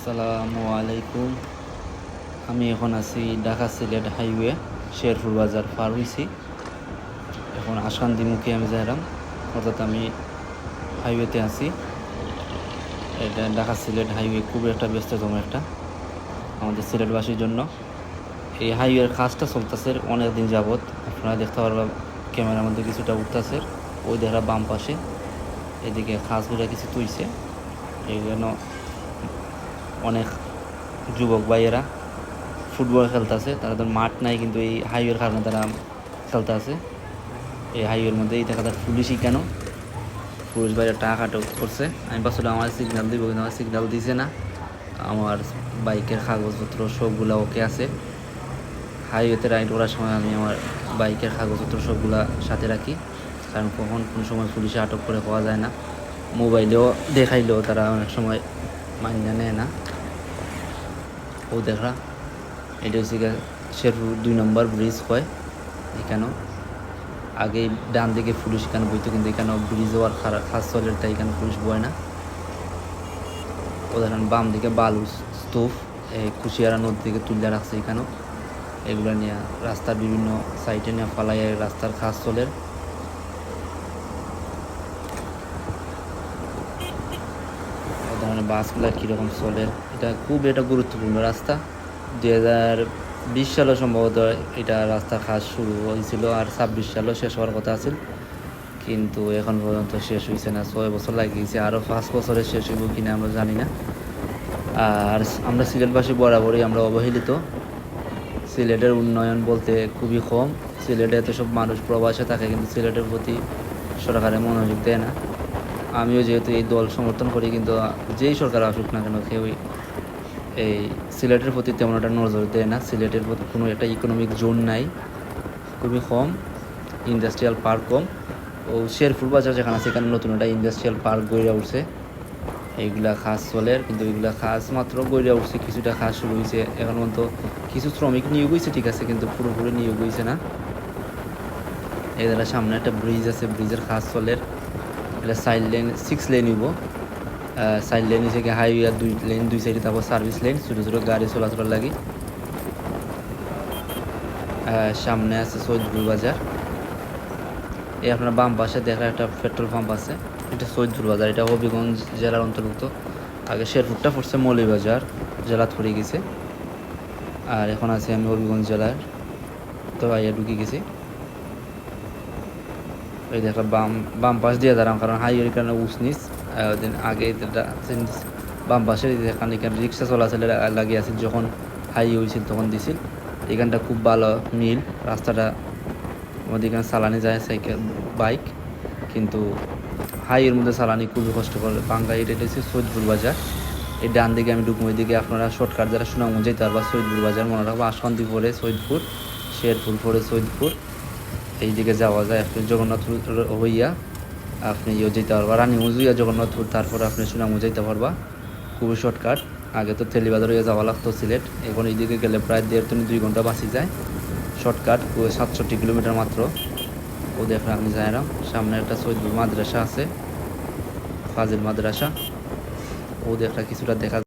আসসালামু আলাইকুম। আমি এখন আছি ঢাকা সিলেট হাইওয়ে শেরপুর বাজার পার হইছি। এখন আশকান্দি মুখে আমি যাইলাম, অর্থাৎ আমি হাইওয়েতে আছি। এটা ঢাকা সিলেট হাইওয়ে খুব একটা ব্যস্ততম একটা আমাদের সিলেটবাসীর জন্য। এই হাইওয়ের কাজটা চলতেছে অনেক দিন যাবৎ। আপনারা দেখতে পারবেন ক্যামেরার মধ্যে কিছুটা উঠতেছে, ওই দেখা বাম পাশে এদিকে খাসগুলো কিছু তুইছে। এইগুলো অনেক যুবক ভাইয়েরা ফুটবল খেলতেছে, তারা তো মাঠ নাই, কিন্তু এই হাইওয়ের কারণে তারা খেলতে আছে। এই হাইওয়ের মধ্যে এই দেখা পুলিশই কেন পুলিশ বাইরে টাকা আটক করছে। আমি ভাবছিলাম আমার সিগন্যাল দিব, কিন্তু আমার সিগন্যাল দিছে না। আমার বাইকের কাগজপত্র সবগুলা ওকে আছে। হাইওয়েতে রাইড করার সময় আমি আমার বাইকের কাগজপত্র সবগুলা সাথে রাখি, কারণ কখন কোন সময় পুলিশে আটক করে পাওয়া যায় না। মোবাইলেও দেখাইলেও তারা অনেক সময় মাইনা নেয় না। ও দেখা এটা হচ্ছে শেরপুর 2 নম্বর ব্রিজ হয়। এখানেও আগে ডান দিকে পুলিশ এখানে বইতো, কিন্তু এখানেও ব্রিজ হওয়ার খাস চলের তাই এখানে পুলিশ বয় না। উদাহরণ বাম দিকে বালু স্তূপ এই কুশিয়ারা নদী থেকে তুলে রাখছে এখানেও। এগুলো নিয়ে রাস্তার বিভিন্ন সাইডে নিয়ে ফালাই রাস্তার খাস চলের। উদাহরণ বাসগুলো কীরকম চলে, এটা খুব একটা গুরুত্বপূর্ণ রাস্তা। 2020 সালে সম্ভবত এটা রাস্তা কাজ শুরু হয়েছিল, আর 26 সালেও শেষ হওয়ার কথা আছে, কিন্তু এখন পর্যন্ত শেষ হয়েছে না। 6 বছর লাগিয়েছে, আরও 5 বছরে শেষ হইব কিনা আমরা জানি না। আর আমরা সিলেটবাসী বরাবরই আমরা অবহেলিত। সিলেটের উন্নয়ন বলতে খুবই কম। সিলেটে এত সব মানুষ প্রবাসে থাকে, কিন্তু সিলেটের প্রতি সরকারের মনোযোগ দেয় না। আমিও যেহেতু এই দল সমর্থন করি, কিন্তু যেই সরকার আসুক না কেন কেউই এই সিলেটের প্রতি তেমন একটা নজর দেয় না। সিলেটের প্রতি কোনো একটা ইকোনমিক জোন নাই, খুবই কম। ইন্ডাস্ট্রিয়াল পার্ক কম। ও শেরপুর বাজার যেখানে আছে সেখানে নতুন একটা ইন্ডাস্ট্রিয়াল পার্ক গড়ে উঠছে। এইগুলা কাজ চলে, কিন্তু এগুলা কাজ মাত্র গড়ে উঠছে, কিছুটা কাজ শুরু হয়েছে। এখন পর্যন্ত কিছু শ্রমিক নিয়োগ হয়েছে ঠিক আছে, কিন্তু পুরোপুরি নিয়োগ হয়েছে না। এই দ্বারা সামনে একটা ব্রিজ আছে, ব্রিজের কাজ চলে। এটা 4 লেন 6 লেন হইব। 4 লেন হিসেবে হাইওয়ে 2 লেন 2 সাইডে, তারপর সার্ভিস লেন ছোটো ছোটো গাড়ি চলাচল লাগে। সামনে আছে সৈয়দপুর বাজার। এই আপনার বাম পাশে দেখা একটা পেট্রোল পাম্প আছে, এটা সৈয়দপুর বাজার। এটা হবিগঞ্জ জেলার অন্তর্ভুক্ত। আগে শেরপুরটা পড়ছে মৌলভীবাজার জেলা ধরে গেছে, আর এখন আছে আমি হবিগঞ্জ জেলার, তো আইয়া ঢুকে গেছি। এই দেখা বাম পাশ দিয়ে দাঁড়াম, কারণ হাইওয়ের কারণে উসনিস আগে বাম পাশে এখানে রিক্সা চলাচলে লাগিয়ে আছে। যখন হাইওয়ে হয়েছিল তখন দিছিল। এখানটা খুব ভালো মিল, রাস্তাটা আমাদের এখানে চালানি যায় সাইকেল বাইক, কিন্তু হাইওয়ের মধ্যে চালানি খুবই কষ্টকর। বাংলা এটা হচ্ছে সৈয়দপুর বাজার। এই ডান দিকে আমি ঢুকবো, ওইদিকে আপনারা শর্টকাট যারা সুনামগঞ্জ যেতে পারবা সৈয়দপুর বাজার মনে রাখবো। আশকান্দি পরে সৈয়দপুর, শেরপুর পরে সৈয়দপুর, এইদিকে যাওয়া যায়। আপনি জগন্নাথপুর হইয়া আপনি যেতে পারবা রানীগঞ্জ হইয়া জগন্নাথপুর, তারপর আপনি সুনামগঞ্জ যেতে পারবা, খুবই শর্টকাট। আগে তো তেলিবাজার হইয়া যাওয়া লাগতো সিলেট, এখন এইদিকে গেলে প্রায় 1.5-2 ঘন্টা বাঁচি যায়। শর্টকাট 67 কিলোমিটার মাত্র। ও দেখে আমি যাইলাম, সামনে একটা সৈয়দপুর মাদ্রাসা আছে, ফাজিল মাদ্রাসা। ও দেখা কিছুটা দেখা